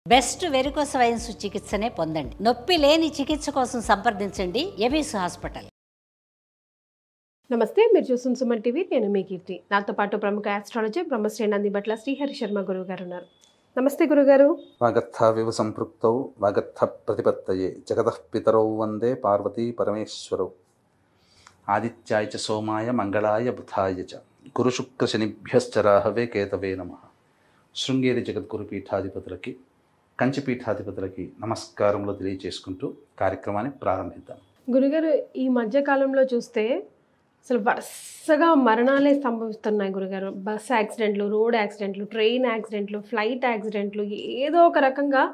Best varicose veins చికిత్సనే పొందండి. నొప్పి లేని చికిత్స కోసం సంప్రదించండి ఎబిస్ హాస్పిటల్. నమస్తే, మీరు చూస్తున్న సుమన్ టీవీ. నేను మీ కీర్తి. నాతో పాటు ప్రముఖ ఆస్ట్రాలజీ బ్రహ్మశ్రీ నందిబట్ల శ్రీహరి శర్మ గురువు గారు ఉన్నారు. నమస్తే గురుగారు. వాగర్థావివ సంపృక్తౌ వాగర్థ ప్రతిపత్తయే జగతః పితరౌ వందే పార్వతీ పరమేశ్వరౌ. ఆదిత్యాయ చ సోమాయ మంగళాయ బుధాయ చ గురుశుక్రశనిభ్యశ్చ రాహవే కేతవే నమః. శృంగేరి జగద్గురు పీఠాధిపతులకి, కంచి పీఠాధిపతులకి నమస్కారములు తెలియజేసుకుంటూ కార్యక్రమాన్ని ప్రారంభిద్దాం. గురుగారు, ఈ మధ్యకాలంలో చూస్తే అసలు వరుసగా మరణాలే సంభవిస్తున్నాయి గురుగారు. బస్ యాక్సిడెంట్లు, రోడ్ యాక్సిడెంట్లు, ట్రైన్ యాక్సిడెంట్లు, ఫ్లైట్ యాక్సిడెంట్లు, ఏదో ఒక రకంగా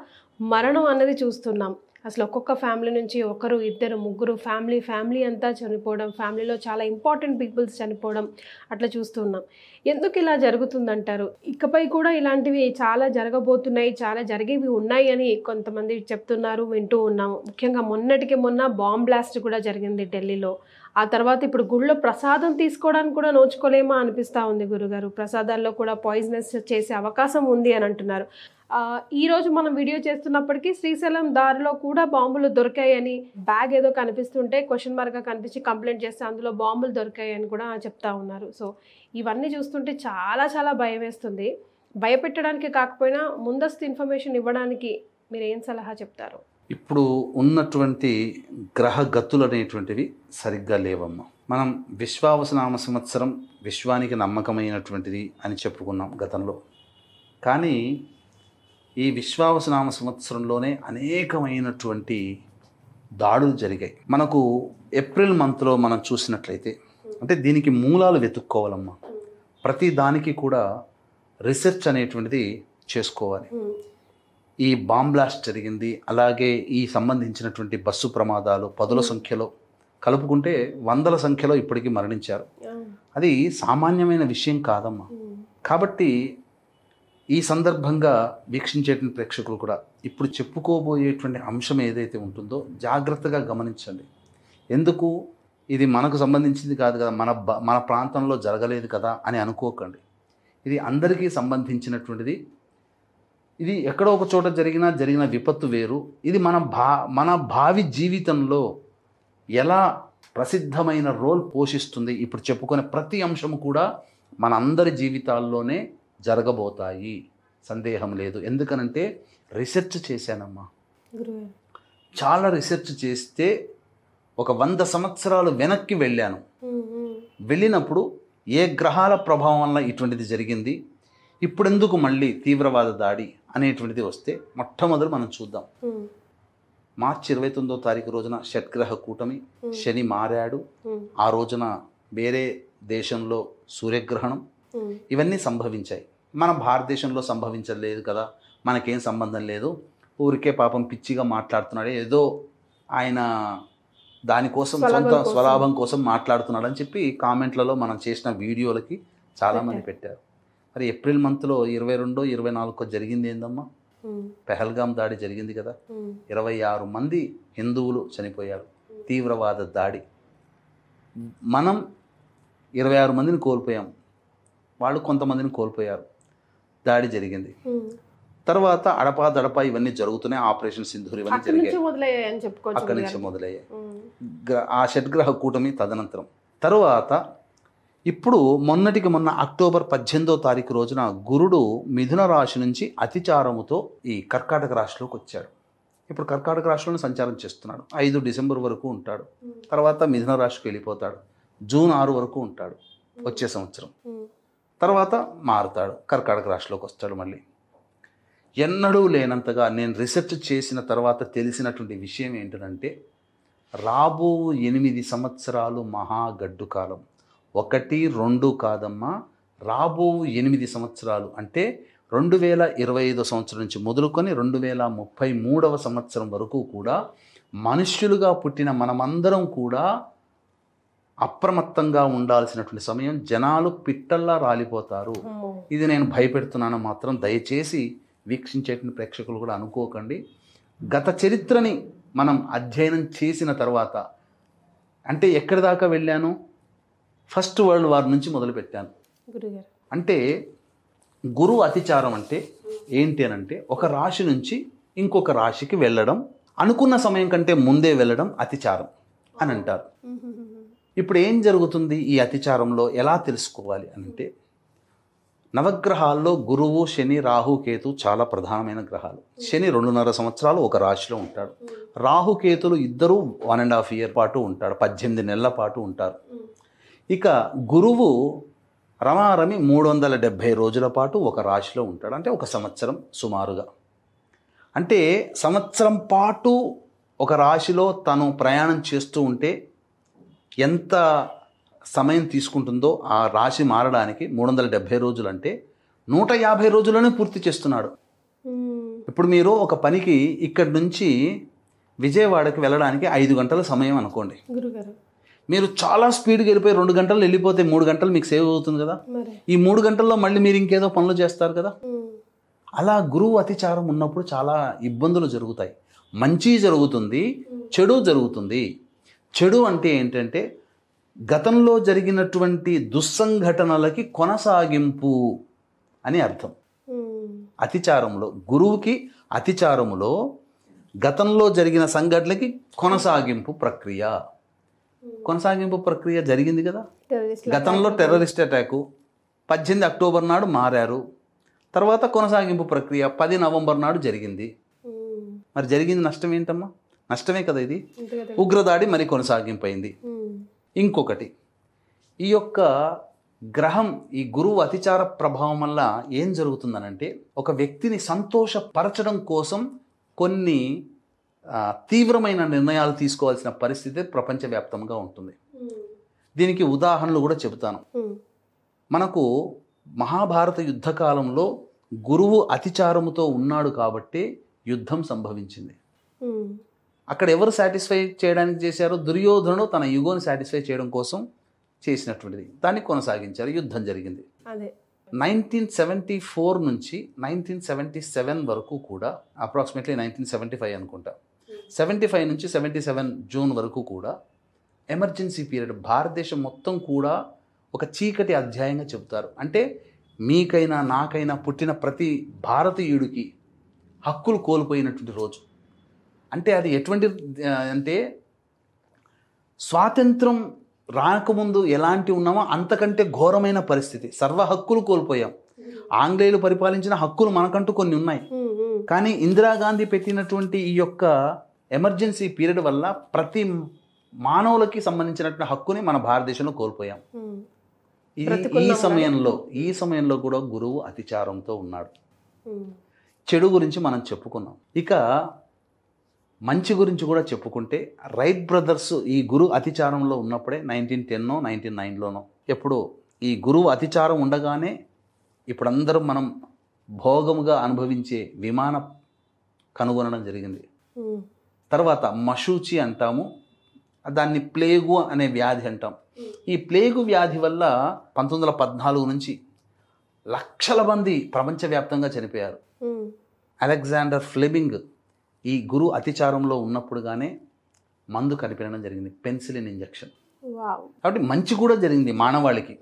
మరణం అన్నది చూస్తున్నాం. అసలు ఒక్కొక్క ఫ్యామిలీ నుంచి ఒకరు, ఇద్దరు, ముగ్గురు ఫ్యామిలీ అంతా చనిపోవడం, ఫ్యామిలీలో చాలా ఇంపార్టెంట్ పీపుల్స్ చనిపోవడం అట్లా చూస్తున్నాం. ఎందుకు ఇలా జరుగుతుందంటారు? ఇకపై కూడా ఇలాంటివి చాలా జరగబోతున్నాయి, చాలా జరిగేవి ఉన్నాయి అని కొంతమంది చెప్తున్నారు, వింటూ ఉన్నాము. ముఖ్యంగా మొన్నటికి మొన్న బాంబ్ బ్లాస్ట్ కూడా జరిగింది ఢిల్లీలో. ఆ తర్వాత ఇప్పుడు గుళ్ళో ప్రసాదం తీసుకోవడానికి కూడా నోచుకోలేమా అనిపిస్తూ ఉంది గురుగారు. ప్రసాదాల్లో కూడా పాయిజనస్ చేసే అవకాశం ఉంది అని అంటున్నారు. ఈరోజు మనం వీడియో చేస్తున్నప్పటికీ శ్రీశైలం దారిలో కూడా బాంబులు దొరికాయని, బ్యాగ్ ఏదో కనిపిస్తుంటే క్వశ్చన్ మార్క్గా కనిపించి కంప్లైంట్ చేస్తే అందులో బాంబులు దొరికాయని కూడా చెప్తా ఉన్నారు. సో ఇవన్నీ చూస్తుంటే చాలా భయం వేస్తుంది. భయపెట్టడానికి కాకపోయినా ముందస్తు ఇన్ఫర్మేషన్ ఇవ్వడానికి మీరు ఏం సలహా చెప్తారు? ఇప్పుడు ఉన్నటువంటి గ్రహ గతులు అనేటువంటివి సరిగ్గా లేవమ్మా. మనం విశ్వావసనామ సంవత్సరం విశ్వానికి నమ్మకమైనటువంటిది అని చెప్పుకున్నాం గతంలో. కానీ ఈ విశ్వావసనామ సంవత్సరంలోనే అనేకమైనటువంటి దాడులు జరిగాయి. మనకు ఏప్రిల్ మంత్లో మనం చూసినట్లయితే, అంటే దీనికి మూలాలు వెతుక్కోవాలమ్మా. ప్రతి దానికి కూడా రీసెర్చ్ అనేటువంటిది చేసుకోవాలి. ఈ బాంబ్ బ్లాస్ట్ జరిగింది, అలాగే ఈ సంబంధించినటువంటి బస్సు ప్రమాదాలు పదుల సంఖ్యలో కలుపుకుంటే వందల సంఖ్యలో ఇప్పటికీ మరణించారు. అది సామాన్యమైన విషయం కాదమ్మా. కాబట్టి ఈ సందర్భంగా వీక్షించేటువంటి ప్రేక్షకులు కూడా ఇప్పుడు చెప్పుకోబోయేటువంటి అంశం ఏదైతే ఉంటుందో జాగ్రత్తగా గమనించండి. ఎందుకు ఇది మనకు సంబంధించింది కాదు కదా, మన ప్రాంతంలో జరగలేదు కదా అని అనుకోకండి. ఇది అందరికీ సంబంధించినటువంటిది. ఇది ఎక్కడో ఒక చోట జరిగిన విపత్తు వేరు. ఇది మన భావి జీవితంలో ఎలా ప్రసిద్ధమైన రోల్ పోషిస్తుంది, ఇప్పుడు చెప్పుకునే ప్రతి అంశము కూడా మన అందరి జీవితాల్లోనే జరగబోతాయి, సందేహం లేదు. ఎందుకనంటే రీసెర్చ్ చేశానమ్మా. చాలా రీసెర్చ్ చేస్తే ఒక 100 సంవత్సరాలు వెనక్కి వెళ్ళాను. వెళ్ళినప్పుడు ఏ గ్రహాల ప్రభావం వల్ల ఇటువంటిది జరిగింది, ఇప్పుడెందుకు మళ్ళీ తీవ్రవాద దాడి అనేటువంటిది వస్తే మొట్టమొదటి మనం చూద్దాం. మార్చి 29వ తారీఖు రోజున షట్గ్రహ కూటమి, శని మారాడు. ఆ రోజున వేరే దేశంలో సూర్యగ్రహణం, ఇవన్నీ సంభవించాయి. మన భారతదేశంలో సంభవించలేదు కదా, మనకేం సంబంధం లేదు, ఊరికే పాపం పిచ్చిగా మాట్లాడుతున్నాడు, ఏదో ఆయన దానికోసం సొంత స్వలాభం కోసం మాట్లాడుతున్నాడు అని చెప్పి కామెంట్లలో మనం చేసిన వీడియోలకి చాలామంది పెట్టారు. మరి ఏప్రిల్ మంత్లో 22, 24 జరిగింది ఏందమ్మా? పెహల్గాం దాడి జరిగింది కదా. 26 మంది హిందువులు చనిపోయారు, తీవ్రవాద దాడి. మనం 26 మందిని కోల్పోయాం, వాళ్ళు కొంతమందిని కోల్పోయారు. దాడి జరిగింది. తర్వాత అడపా ఇవన్నీ జరుగుతున్నాయి. ఆపరేషన్ సింధూర్ ఇవన్నీ జరిగాయి, అక్కడి నుంచి మొదలయ్యాయి. ఆ షడ్గ్రహ కూటమి తదనంతరం తర్వాత ఇప్పుడు మొన్నటికి మొన్న అక్టోబర్ 18వ తారీఖు రోజున గురుడు మిథున రాశి నుంచి అతిచారముతో ఈ కర్కాటక రాశిలోకి వచ్చాడు. ఇప్పుడు కర్కాటక రాశిలోనే సంచారం చేస్తున్నాడు. 5 డిసెంబర్ వరకు ఉంటాడు. తర్వాత మిథున రాశికి వెళ్ళిపోతాడు. జూన్ 6 వరకు ఉంటాడు వచ్చే సంవత్సరం. తర్వాత మారుతాడు, కర్కాటక రాశిలోకి వస్తాడు మళ్ళీ. ఎన్నడూ లేనంతగా నేను రీసెర్చ్ చేసిన తర్వాత తెలిసినటువంటి విషయం ఏంటంటే, రాబో 8 సంవత్సరాలు మహాగడ్డు కాలం. 1, 2 కాదమ్మా, రాబో 8 సంవత్సరాలు అంటే 2025 సంవత్సరం నుంచి మొదలుకొని 2033వ సంవత్సరం వరకు కూడా మనుష్యులుగా పుట్టిన మనమందరం కూడా అప్రమత్తంగా ఉండాల్సినటువంటి సమయం. జనాలు పిట్టల్లా రాలిపోతారు. ఇది నేను భయపెడుతున్నాను మాత్రం దయచేసి వీక్షించేటువంటి ప్రేక్షకులు కూడా అనుకోకండి. గత చరిత్రని మనం అధ్యయనం చేసిన తర్వాత, అంటే ఎక్కడి దాకా వెళ్ళాను, ఫస్ట్ వరల్డ్ వార్ నుంచి మొదలుపెట్టాను. అంటే గురువు అతిచారం అంటే ఏంటి అని అంటే ఒక రాశి నుంచి ఇంకొక రాశికి వెళ్ళడం, అనుకున్న సమయం కంటే ముందే వెళ్ళడం అతిచారం అని అంటారు. ఇప్పుడు ఏం జరుగుతుంది ఈ అతిచారంలో ఎలా తెలుసుకోవాలి అంటే, నవగ్రహాల్లో గురువు, శని, రాహు, కేతు చాలా ప్రధానమైన గ్రహాలు. శని 2.5 సంవత్సరాలు ఒక రాశిలో ఉంటాడు. రాహు, కేతులు ఇద్దరు 1.5 year పాటు ఉంటాడు, 18 నెలల పాటు ఉంటారు. ఇక గురువు రమారమి 370 రోజుల పాటు ఒక రాశిలో ఉంటాడు, అంటే ఒక సంవత్సరం సుమారుగా. అంటే సంవత్సరం పాటు ఒక రాశిలో తను ప్రయాణం చేస్తూ ఉంటే ఎంత సమయం తీసుకుంటుందో ఆ రాశి మారడానికి 370 రోజులు అంటే 150 రోజుల్లోనే పూర్తి చేస్తున్నాడు. ఇప్పుడు మీరు ఒక పనికి ఇక్కడి నుంచి విజయవాడకి వెళ్ళడానికి 5 గంటల సమయం అనుకోండి. మీరు చాలా స్పీడ్గా వెళ్ళిపోయి 2 గంటలు వెళ్ళిపోతే 3 గంటలు మీకు సేవ్ అవుతుంది కదా. ఈ 3 గంటల్లో మళ్ళీ మీరు ఇంకేదో పనులు చేస్తారు కదా. అలా గురువు అతిచారం ఉన్నప్పుడు చాలా ఇబ్బందులు జరుగుతాయి. మంచి జరుగుతుంది, చెడు జరుగుతుంది. చెడు అంటే ఏంటంటే గతంలో జరిగినటువంటి దుస్సంఘటనలకి కొనసాగింపు అని అర్థం. అతిచారంలో గురువుకి అతిచారములో గతంలో జరిగిన సంఘటనలకి కొనసాగింపు ప్రక్రియ. కొనసాగింపు ప్రక్రియ జరిగింది కదా. గతంలో టెర్రరిస్ట్ అటాకు 18 అక్టోబర్ నాడు మారారు. తర్వాత కొనసాగింపు ప్రక్రియ 10 నవంబర్ నాడు జరిగింది. మరి జరిగింది నష్టం ఏంటమ్మా? నష్టమే కదా ఇది. ఉగ్రదాడి మరి కొనసాగింపు అయింది. ఇంకొకటి, ఈ యొక్క గ్రహం ఈ గురువు అతిచార ప్రభావం వల్ల ఏం జరుగుతుందనంటే, ఒక వ్యక్తిని సంతోషపరచడం కోసం కొన్ని తీవ్రమైన నిర్ణయాలు తీసుకోవాల్సిన పరిస్థితి ప్రపంచవ్యాప్తంగా ఉంటుంది. దీనికి ఉదాహరణలు కూడా చెబుతాను. మనకు మహాభారత యుద్ధకాలంలో గురువు అతిచారముతో ఉన్నాడు కాబట్టి యుద్ధం సంభవించింది. అక్కడ ఎవరు సాటిస్ఫై చేయడానికి చేశారు? దుర్యోధనుడు తన యుగోని సాటిస్ఫై చేయడం కోసం చేసినటువంటిది. దాన్ని కొనసాగించారు, యుద్ధం జరిగింది. 1974 నుంచి 1977 వరకు కూడా, అప్రాక్సిమేట్లీ 1975 అనుకుంటా, 75 నుంచి 77 జూన్ వరకు కూడా ఎమర్జెన్సీ పీరియడ్. భారతదేశం మొత్తం కూడా ఒక చీకటి అధ్యాయంగా చెబుతారు. అంటే మీకైనా నాకైనా పుట్టిన ప్రతి భారతీయుడికి హక్కులు కోల్పోయినటువంటి రోజు. అంటే అది ఎటువంటి అంటే, స్వాతంత్రం రాకముందు ఎలాంటి ఉన్నామో అంతకంటే ఘోరమైన పరిస్థితి. సర్వ హక్కులు కోల్పోయాం. ఆంగ్లేయులు పరిపాలించిన హక్కులు మనకంటూ కొన్ని ఉన్నాయి, కానీ ఇందిరాగాంధీ పెట్టినటువంటి ఈ యొక్క ఎమర్జెన్సీ పీరియడ్ వల్ల ప్రతి మానవులకి సంబంధించినటువంటి హక్కుని మన భారతదేశంలో కోల్పోయాం. ఈ సమయంలో కూడా గురువు అతిచారంతో ఉన్నాడు. చెడు గురించి మనం చెప్పుకున్నాం. ఇక మంచి గురించి కూడా చెప్పుకుంటే, రైట్ బ్రదర్స్ ఈ గురువు అతిచారంలో ఉన్నప్పుడే 1910 1909లోనో ఎప్పుడు ఈ గురువు అతిచారం ఉండగానే ఇప్పుడు అందరం మనం భోగముగా అనుభవించే విమానం కనుగొనడం జరిగింది. తర్వాత మశూచి అంటాము, దాన్ని ప్లేగు అనే వ్యాధి అంటాం. ఈ ప్లేగు వ్యాధి వల్ల 1914 నుంచి లక్షల మంది ప్రపంచవ్యాప్తంగా చనిపోయారు. అలెగ్జాండర్ ఫ్లెమింగ్ ఈ గురు అతిచారంలో ఉన్నప్పుడుగానే మందు కనిపెట్టడం జరిగింది, పెన్సిలిన్ ఇంజెక్షన్. కాబట్టి మంచి కూడా జరిగింది మానవాళికి,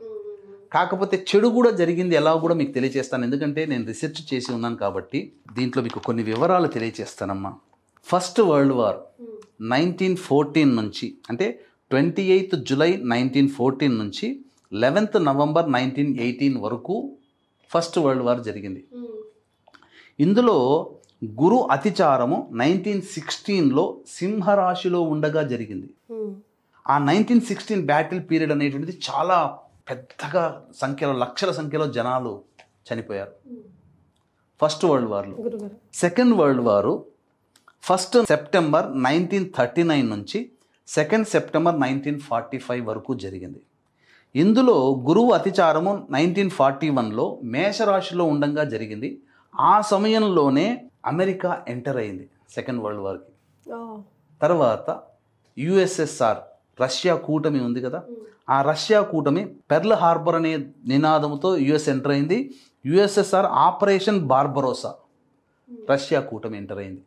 కాకపోతే చెడు కూడా జరిగింది. ఎలా కూడా మీకు తెలియజేస్తాను, ఎందుకంటే నేను రీసెర్చ్ చేసి ఉన్నాను కాబట్టి దీంట్లో మీకు కొన్ని వివరాలు తెలియజేస్తానమ్మా. ఫస్ట్ వరల్డ్ వార్ 1914 నుంచి, అంటే 28 జూలై 1914 నుంచి 11 నవంబర్ 1918 వరకు ఫస్ట్ వరల్డ్ వార్ జరిగింది. ఇందులో గురు అతిచారము 1916లో సింహరాశిలో ఉండగా జరిగింది. ఆ 1916 బ్యాటిల్ పీరియడ్ అనేటువంటిది చాలా పెద్దగా సంఖ్యలో, లక్షల సంఖ్యలో జనాలు చనిపోయారు ఫస్ట్ వరల్డ్ వార్లో. సెకండ్ వరల్డ్ వారు 1 సెప్టెంబర్ 1939 నుంచి 2 సెప్టెంబర్ 1945 వరకు జరిగింది. ఇందులో గురువు అతిచారము 1941లో మేషరాశిలో ఉండగా జరిగింది. ఆ సమయంలోనే అమెరికా ఎంటర్ అయింది సెకండ్ వరల్డ్ వార్కి. తర్వాత యుఎస్ఎస్ఆర్, రష్యా కూటమి ఉంది కదా, ఆ రష్యా కూటమి పెర్ల్ హార్బర్ అనే నినాదంతో యుఎస్ ఎంటర్ అయింది. యుఎస్ఎస్ఆర్ ఆపరేషన్ బార్బరోసా, రష్యా కూటమి ఎంటర్ అయింది.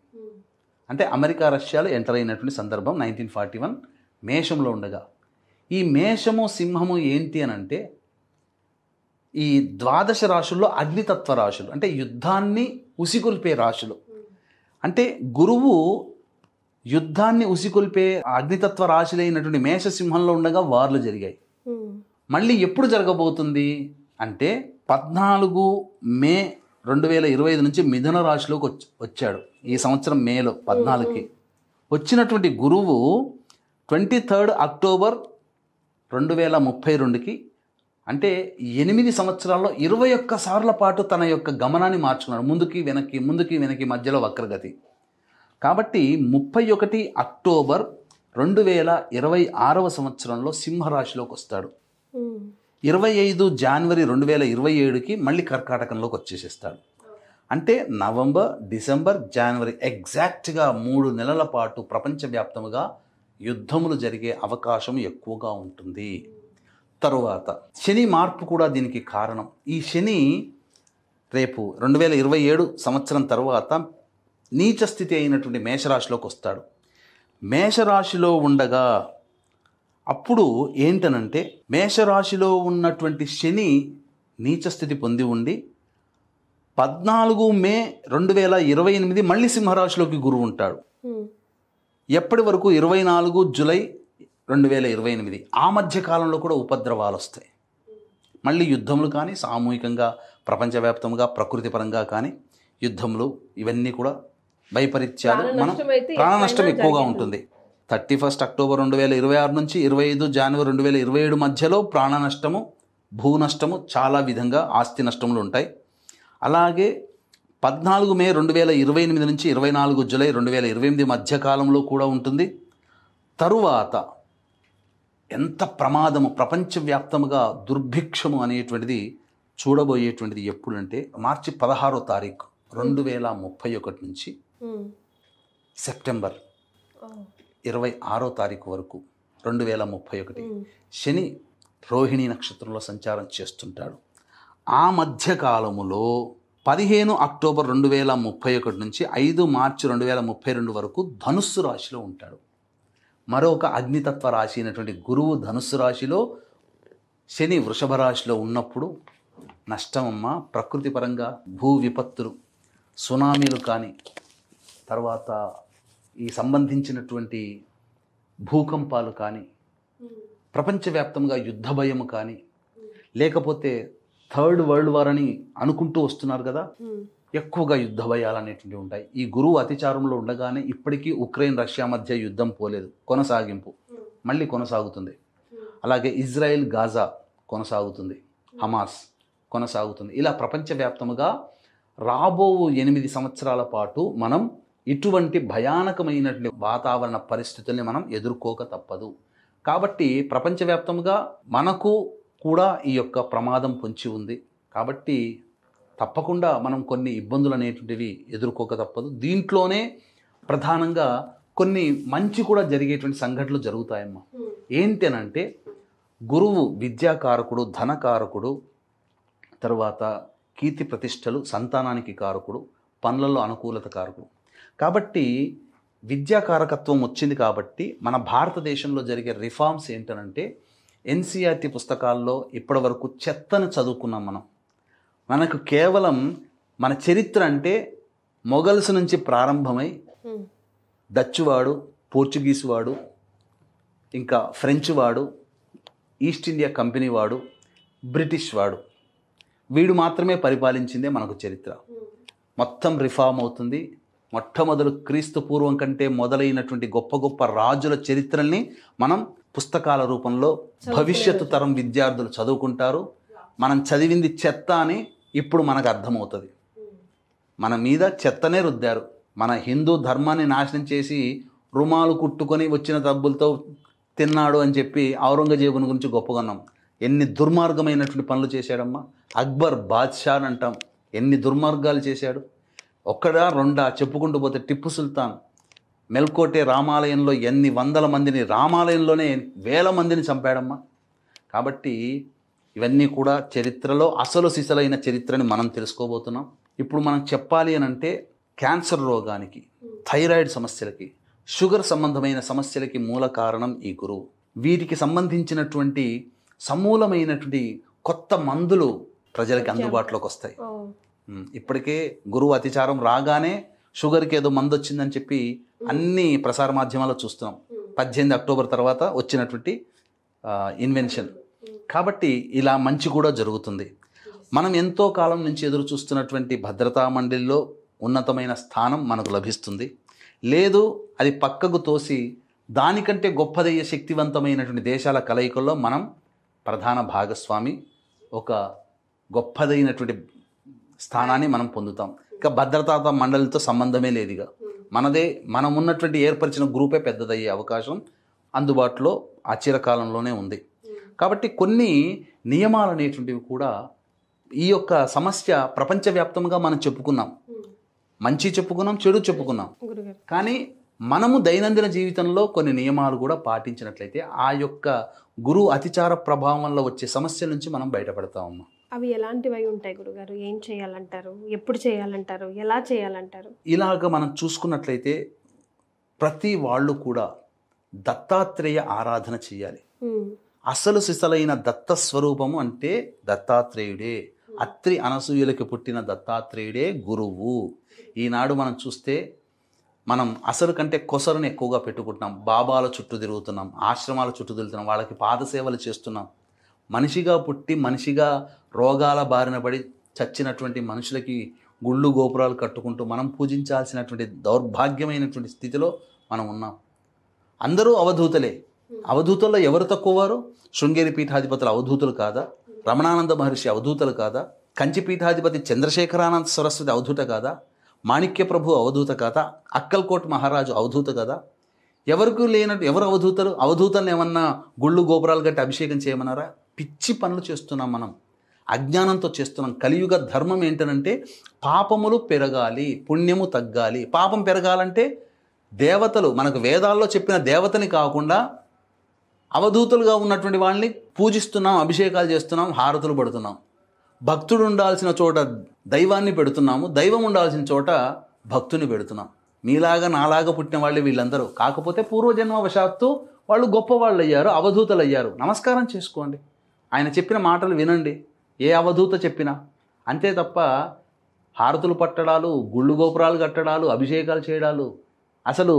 అంటే అమెరికా రష్యాలు ఎంటర్ అయినటువంటి సందర్భం 1941 మేషంలో ఉండగా. ఈ మేషము సింహము ఏంటి అని అంటే, ఈ ద్వాదశ రాశుల్లో అగ్నితత్వ రాశులు, అంటే యుద్ధాన్ని ఉసిగొల్పే రాశులు. అంటే గురువు యుద్ధాన్ని ఉసిగొల్పే అగ్నితత్వ రాశులైనటువంటి మేషసింహంలో ఉండగా వార్లు జరిగాయి. మళ్ళీ ఎప్పుడు జరగబోతుంది అంటే 14 మే 2025 నుంచి మిథున రాశిలోకి వచ్చాడు. ఈ సంవత్సరం మేలో 14కి వచ్చినటువంటి గురువు 23 అక్టోబర్ 2032కి, అంటే 8 సంవత్సరాల్లో 21 సార్ల పాటు తన యొక్క గమనాన్ని మార్చుకున్నాడు, ముందుకి వెనక్కి మధ్యలో వక్రగతి. కాబట్టి 31 అక్టోబర్ 2026వ సంవత్సరంలో సింహరాశిలోకి వస్తాడు. 25 జనవరి 2027కి మళ్ళీ కర్కాటకంలోకి వచ్చేసేస్తాడు. అంటే నవంబర్, డిసెంబర్, జనవరి ఎగ్జాక్ట్గా 3 నెలల పాటు ప్రపంచవ్యాప్తముగా యుద్ధములు జరిగే అవకాశం ఎక్కువగా ఉంటుంది. తరువాత శని మార్పు కూడా దీనికి కారణం. ఈ శని రేపు 2027 సంవత్సరం తర్వాత నీచ స్థితి అయినటువంటి మేషరాశిలోకి వస్తాడు. మేషరాశిలో ఉండగా అప్పుడు ఏంటనంటే మేషరాశిలో ఉన్నటువంటి శని నీచ స్థితి పొంది ఉండి 14 మే 2028 మళ్ళీ సింహరాశిలోకి గురువు ఉంటాడు. ఎప్పటి వరకు 24 జూలై 2028. ఆ మధ్య కాలంలో కూడా ఉపద్రవాలు వస్తాయి. మళ్ళీ యుద్ధములు కానీ సామూహికంగా ప్రపంచవ్యాప్తంగా ప్రకృతి పరంగా కానీ యుద్ధములు ఇవన్నీ కూడా వైపరీత్యాలు, మనం ప్రాణ నష్టం ఎక్కువగా ఉంటుంది. 31 అక్టోబర్ 2026 నుంచి 25 జనవరి 2027 మధ్యలో ప్రాణ నష్టము, భూ నష్టము, చాలా విధంగా ఆస్తి నష్టములు ఉంటాయి. అలాగే 14 మే 2028 నుంచి 24 జూలై 2028 మధ్యకాలంలో కూడా ఉంటుంది. తరువాత ఎంత ప్రమాదము, ప్రపంచవ్యాప్తముగా దుర్భిక్షము అనేటువంటిది చూడబోయేటువంటిది ఎప్పుడంటే మార్చి 16వ తారీఖు 2031 నుంచి సెప్టెంబర్ 26వ తారీఖు వరకు 2031 శని రోహిణి నక్షత్రంలో సంచారం చేస్తుంటాడు. ఆ మధ్యకాలములో 15 అక్టోబర్ 2031 నుంచి 5 మార్చి 2032 వరకు ధనుస్సు రాశిలో ఉంటాడు. మరొక అగ్నితత్వ రాశి అయినటువంటి గురువు ధనుస్సు రాశిలో, శని వృషభ రాశిలో ఉన్నప్పుడు నష్టమమ్మ. ప్రకృతి పరంగా భూ విపత్తులు, సునామీలు కానీ, తర్వాత ఈ సంబంధించినటువంటి భూకంపాలు కానీ, ప్రపంచవ్యాప్తంగా యుద్ధ భయము కానీ, లేకపోతే థర్డ్ వరల్డ్ వార్ అని అనుకుంటూ వస్తున్నారు కదా, ఎక్కువగా యుద్ధ భయాలు అనేటువంటివి ఉంటాయి. ఈ గురువు అతిచారంలో ఉండగానే ఇప్పటికీ ఉక్రెయిన్ రష్యా మధ్య యుద్ధం పోలేదు, కొనసాగింపు మళ్ళీ కొనసాగుతుంది. అలాగే ఇజ్రాయెల్ గాజా కొనసాగుతుంది, హమాస్ కొనసాగుతుంది. ఇలా ప్రపంచవ్యాప్తముగా రాబో 8 సంవత్సరాల పాటు మనం ఇటువంటి భయానకమైనటువంటి వాతావరణ పరిస్థితుల్ని మనం ఎదుర్కోక తప్పదు. కాబట్టి ప్రపంచవ్యాప్తంగా మనకు కూడా ఈ యొక్క ప్రమాదం పొంచి ఉంది. కాబట్టి తప్పకుండా మనం కొన్ని ఇబ్బందులు అనేటువంటివి ఎదుర్కోక తప్పదు. దీంట్లోనే ప్రధానంగా కొన్ని మంచి కూడా జరిగేటువంటి సంఘటనలు జరుగుతాయమ్మా. ఏంటి అనంటే గురువు విద్యాకారకుడు, ధనకారకుడు, తర్వాత కీర్తి ప్రతిష్టలు, సంతానానికి కారకుడు, పనులలో అనుకూలత కారకుడు. కాబట్టి విద్యాకారకత్వం వచ్చింది. కాబట్టి మన భారతదేశంలో జరిగే రిఫార్మ్స్ ఏంటనంటే ఎన్సీఆర్టీ పుస్తకాల్లో ఇప్పటి వరకు చెత్తను చదువుకున్నాం మనం. మనకు కేవలం మన చరిత్ర అంటే మొఘల్స్ నుంచి ప్రారంభమై డచ్ వాడు, పోర్చుగీస్ వాడు, ఇంకా ఫ్రెంచ్ వాడు, ఈస్ట్ ఇండియా కంపెనీ వాడు, బ్రిటిష్ వాడు, వీడు మాత్రమే పరిపాలించిందే మనకు చరిత్ర. మొత్తం రిఫార్మ్ అవుతుంది. మొట్టమొదలు క్రీస్తు పూర్వం కంటే మొదలైనటువంటి గొప్ప గొప్ప రాజుల చరిత్రల్ని మనం పుస్తకాల రూపంలో భవిష్యత్తు తరం విద్యార్థులు చదువుకుంటారు. మనం చదివింది చెత్త అని ఇప్పుడు మనకు అర్థమవుతుంది. మన మీద చెత్తనే రుద్దారు. మన హిందూ ధర్మాన్ని నాశనం చేసి రుమాలు కుట్టుకొని వచ్చిన డబ్బులతో తిన్నాడు అని చెప్పి ఔరంగజేబుని గురించి గొప్పగొన్నాం. ఎన్ని దుర్మార్గమైనటువంటి పనులు చేశాడమ్మా. అక్బర్ బాద్షా అని అంటాం, ఎన్ని దుర్మార్గాలు చేశాడు. ఒక్కడా రెండా చెప్పుకుంటూ పోతే టిప్పు సుల్తాన్ మెల్కోటే రామాలయంలో ఎన్ని వందల మందిని, రామాలయంలోనే వేల మందిని చంపాడమ్మా. కాబట్టి ఇవన్నీ కూడా చరిత్రలో అసలు సిసలైన చరిత్రని మనం తెలుసుకోబోతున్నాం. ఇప్పుడు మనం చెప్పాలి అని అంటే క్యాన్సర్ రోగానికి, థైరాయిడ్ సమస్యలకి, షుగర్ సంబంధమైన సమస్యలకి మూల కారణం ఈ గురువు. వీటికి సంబంధించినటువంటి సమూలమైనటువంటి కొత్త మందులు ప్రజలకి అందుబాటులోకి వస్తాయి. ఓ, ఇప్పటికే గురువు అతిచారం రాగానే షుగర్కి ఏదో మందు వచ్చిందని చెప్పి అన్ని ప్రసార మాధ్యమాల్లో చూస్తున్నాం. 18 అక్టోబర్ తర్వాత వచ్చినటువంటి ఇన్వెన్షన్. కాబట్టి ఇలా మంచి కూడా జరుగుతుంది. మనం ఎంతో కాలం నుంచి ఎదురు చూస్తున్నటువంటి భద్రతా మండలిలో ఉన్నతమైన స్థానం మనకు లభిస్తుంది. లేదు అది పక్కకు తోసి దానికంటే గొప్పదయ్యే శక్తివంతమైనటువంటి దేశాల కలయికల్లో మనం ప్రధాన భాగస్వామి, ఒక గొప్పదైనటువంటి స్థానాన్ని మనం పొందుతాం. ఇక భద్రతా మండలితో సంబంధమే లేదు. ఇక మనం ఉన్నటువంటి ఏర్పరిచిన గ్రూపే పెద్దదయ్యే అవకాశం అందుబాటులో ఆ చిరకాలంలోనే ఉంది. కాబట్టి కొన్ని నియమాలు అనేటువంటివి కూడా ఈ యొక్క సమస్య ప్రపంచవ్యాప్తంగా మనం చెప్పుకున్నాం, మంచి చెప్పుకున్నాం, చెడు చెప్పుకున్నాం. గురుగారు కానీ మనము దైనందిన జీవితంలో కొన్ని నియమాలు కూడా పాటించినట్లయితే ఆ యొక్క గురువు అతిచార ప్రభావం వల్ల వచ్చే సమస్యల నుంచి మనం బయటపడతామమ్మా. అవి ఎలాంటివి ఉంటాయి గురుగారు? ఏం చేయాలంటారు? ఎప్పుడు చేయాలంటారు? ఎలా చేయాలంటారు? ఇలాగ మనం చూసుకున్నట్లయితే ప్రతి వాళ్ళు కూడా దత్తాత్రేయ ఆరాధన చేయాలి. అసలు సిసలైన దత్త స్వరూపము అంటే దత్తాత్రేయుడే. అత్రి అనసూయులకి పుట్టిన దత్తాత్రేయుడే గురువు. ఈనాడు మనం చూస్తే మనం అసలు కంటే కొసరుని ఎక్కువగా పెట్టుకుంటున్నాం. బాబాల చుట్టూ తిరుగుతున్నాం, ఆశ్రమాల చుట్టూ తిరుగుతున్నాం, వాళ్ళకి పాదసేవలు చేస్తున్నాం. మనిషిగా పుట్టి మనిషిగా రోగాల బారిన పడి చచ్చినటువంటి మనుషులకి గుళ్ళు గోపురాలు కట్టుకుంటూ మనం పూజించాల్సినటువంటి దౌర్భాగ్యమైనటువంటి స్థితిలో మనం ఉన్నాం. అందరూ అవధూతలే. అవధూతల్లో ఎవరు తక్కువవారు? శృంగేరి పీఠాధిపతులు అవధూతులు కాదా? రమణానంద మహర్షి అవధూతలు కాదా? కంచి పీఠాధిపతి చంద్రశేఖరానంద సరస్వతి అవధూత కాదా? మాణిక్య ప్రభు అవధూత కాదా? అక్కల్కోట్ మహారాజు అవధూత కదా? ఎవరికి లేనట్టు ఎవరు అవధూతలు? అవధూతలను ఏమన్నా గుళ్ళు గోపురాలు కట్టి అభిషేకం చేయమన్నారా? పిచ్చి పనులు చేస్తున్నాం మనం, అజ్ఞానంతో చేస్తున్నాం. కలియుగ ధర్మం ఏంటనంటే పాపములు పెరగాలి, పుణ్యము తగ్గాలి. పాపం పెరగాలంటే దేవతలు, మనకు వేదాల్లో చెప్పిన దేవతని కాకుండా అవధూతలుగా ఉన్నటువంటి వాళ్ళని పూజిస్తున్నాం, అభిషేకాలు చేస్తున్నాం, హారతులు పడుతున్నాం. భక్తుడు ఉండాల్సిన చోట దైవాన్ని పెడుతున్నాము, దైవం ఉండాల్సిన చోట భక్తుని పెడుతున్నాం. మీలాగా నాలాగా పుట్టిన వాళ్ళు వీళ్ళందరూ. కాకపోతే పూర్వజన్మవశాత్తు వాళ్ళు గొప్పవాళ్ళు అయ్యారు, అవధూతలు అయ్యారు. నమస్కారం చేసుకోండి, ఆయన చెప్పిన మాటలు వినండి, ఏ అవధూత చెప్పినా. అంతే తప్ప హారతులు పట్టడాలు, గుళ్ళు గోపురాలు కట్టడాలు, అభిషేకాలు చేయడాలు, అసలు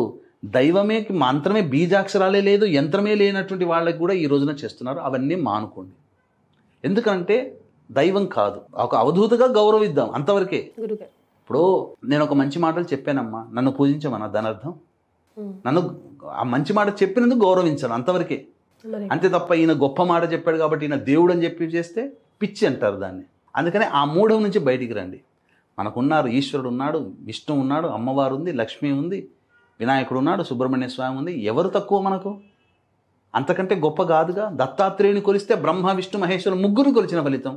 దైవమే మంత్రమే బీజాక్షరాలే లేదు, యంత్రమే లేనటువంటి వాళ్ళకి కూడా ఈ రోజున చేస్తున్నారు. అవన్నీ మానుకోండి. ఎందుకంటే దైవం కాదు, ఒక అవధూతగా గౌరవిద్దాం, అంతవరకే. గురుగారు ఇప్పుడు నేను ఒక మంచి మాటలు చెప్పానమ్మా, నన్ను పూజించమన్నా, దాని అర్థం నన్ను ఆ మంచి మాట చెప్పినందుకు గౌరవించాను, అంతవరకే. మరి అంతే తప్ప ఈయన గొప్ప మాట చెప్పాడు కాబట్టి ఈయన దేవుడు అని చెప్పి చేస్తే పిచ్చి అంటారు దాన్ని. అందుకనే ఆ మూఢం నుంచి బయటికి రండి. మనకున్నారు, ఈశ్వరుడు ఉన్నాడు, విష్ణు ఉన్నాడు, అమ్మవారు ఉంది, లక్ష్మి ఉంది, వినాయకుడు ఉన్నాడు, సుబ్రహ్మణ్య స్వామి ఉంది. ఎవరు తక్కువ మనకు? అంతకంటే గొప్ప కాదుగా. దత్తాత్రేయుని కొలిస్తే బ్రహ్మ విష్ణు మహేశ్వరుడు ముగ్గురు కొలిచిన ఫలితం.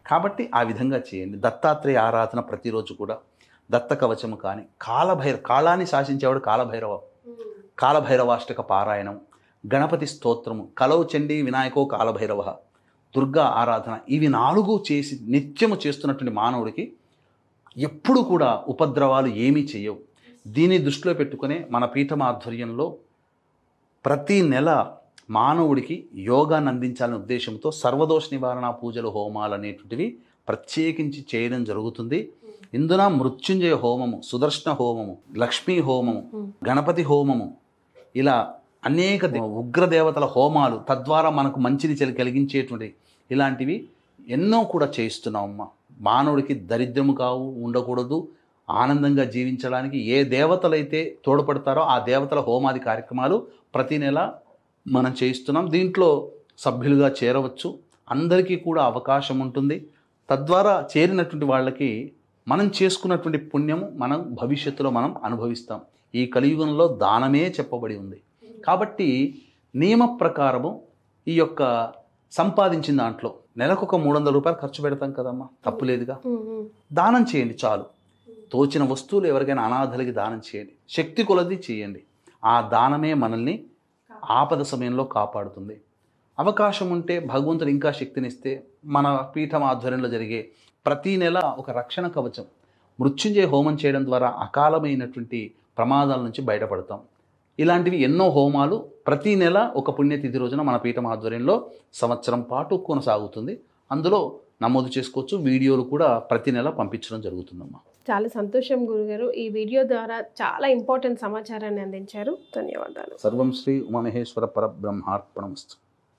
కాబట్టి ఆ విధంగా చేయండి. దత్తాత్రేయ ఆరాధన ప్రతిరోజు కూడా దత్త కవచము కానీ, కాలాన్ని శాసించేవాడు కాలభైరవాష్టక పారాయణం, గణపతి స్తోత్రము, కలవు చండీ వినాయకో కాలభైరవ, దుర్గా ఆరాధన, ఇవి 4 చేసి నిత్యము చేస్తున్నటువంటి మానవుడికి ఎప్పుడు కూడా ఉపద్రవాలు ఏమీ చేయవు. దీన్ని దృష్టిలో పెట్టుకునే మన పీఠం ఆధ్వర్యంలో ప్రతి నెల మానవుడికి యోగాన్ని అందించాలనే ఉద్దేశంతో సర్వదోష నివారణ పూజలు, హోమాలు అనేటువంటివి ప్రత్యేకించి చేయడం జరుగుతుంది. ఇందున మృత్యుంజయ హోమము, సుదర్శన హోమము, లక్ష్మీ హోమము, గణపతి హోమము, ఇలా అనేక ఉగ్రదేవతల హోమాలు, తద్వారా మనకు మంచిని కలిగించేటువంటి ఇలాంటివి ఎన్నో కూడా చేయిస్తున్నామమ్మా. మానవుడికి దరిద్రము కావు, ఉండకూడదు, ఆనందంగా జీవించడానికి ఏ దేవతలైతే తోడ్పడతారో ఆ దేవతల హోమాది కార్యక్రమాలు ప్రతి నెల మనం చేయిస్తున్నాం. దీంట్లో సభ్యులుగా చేరవచ్చు, అందరికీ కూడా అవకాశం ఉంటుంది. తద్వారా చేరినటువంటి వాళ్ళకి మనం చేసుకున్నటువంటి పుణ్యము మనం భవిష్యత్తులో మనం అనుభవిస్తాం. ఈ కలియుగంలో దానమే చెప్పబడి ఉంది. కాబట్టి నియమ ప్రకారము ఈ యొక్క సంపాదించిన దాంట్లో నెలకొక 300 రూపాయలు ఖర్చు పెడతాం కదమ్మా, తప్పులేదుగా. దానం చేయండి చాలు. తోచిన వస్తువులు ఎవరికైనా అనాథలకి దానం చేయండి, శక్తి కొలది చేయండి. ఆ దానమే మనల్ని ఆపద సమయంలో కాపాడుతుంది. అవకాశం ఉంటే భగవంతుడు ఇంకా శక్తినిస్తే మన పీఠం ఆధ్వర్యంలో జరిగే ప్రతి నెల ఒక రక్షణ కవచం, మృత్యుంజయ హోమం చేయడం ద్వారా అకాలమైనటువంటి ప్రమాదాల నుంచి బయటపడతాం. ఇలాంటివి ఎన్నో హోమాలు ప్రతి నెల ఒక పుణ్యతిథి రోజున మన పీఠం ఆధ్వర్యంలో సంవత్సరం పాటు కొనసాగుతుంది. అందులో నమోదు చేసుకోవచ్చు. వీడియోలు కూడా ప్రతి నెల పంపించడం జరుగుతుందమ్మా. చాలా సంతోషం గురుగారు, ఈ వీడియో ద్వారా చాలా ఇంపార్టెంట్ సమాచారాన్ని అందించారు. ధన్యవాదాలు. సర్వం శ్రీ ఉమామహేశ్వర పరబ్రహ్మార్పణమస్తు.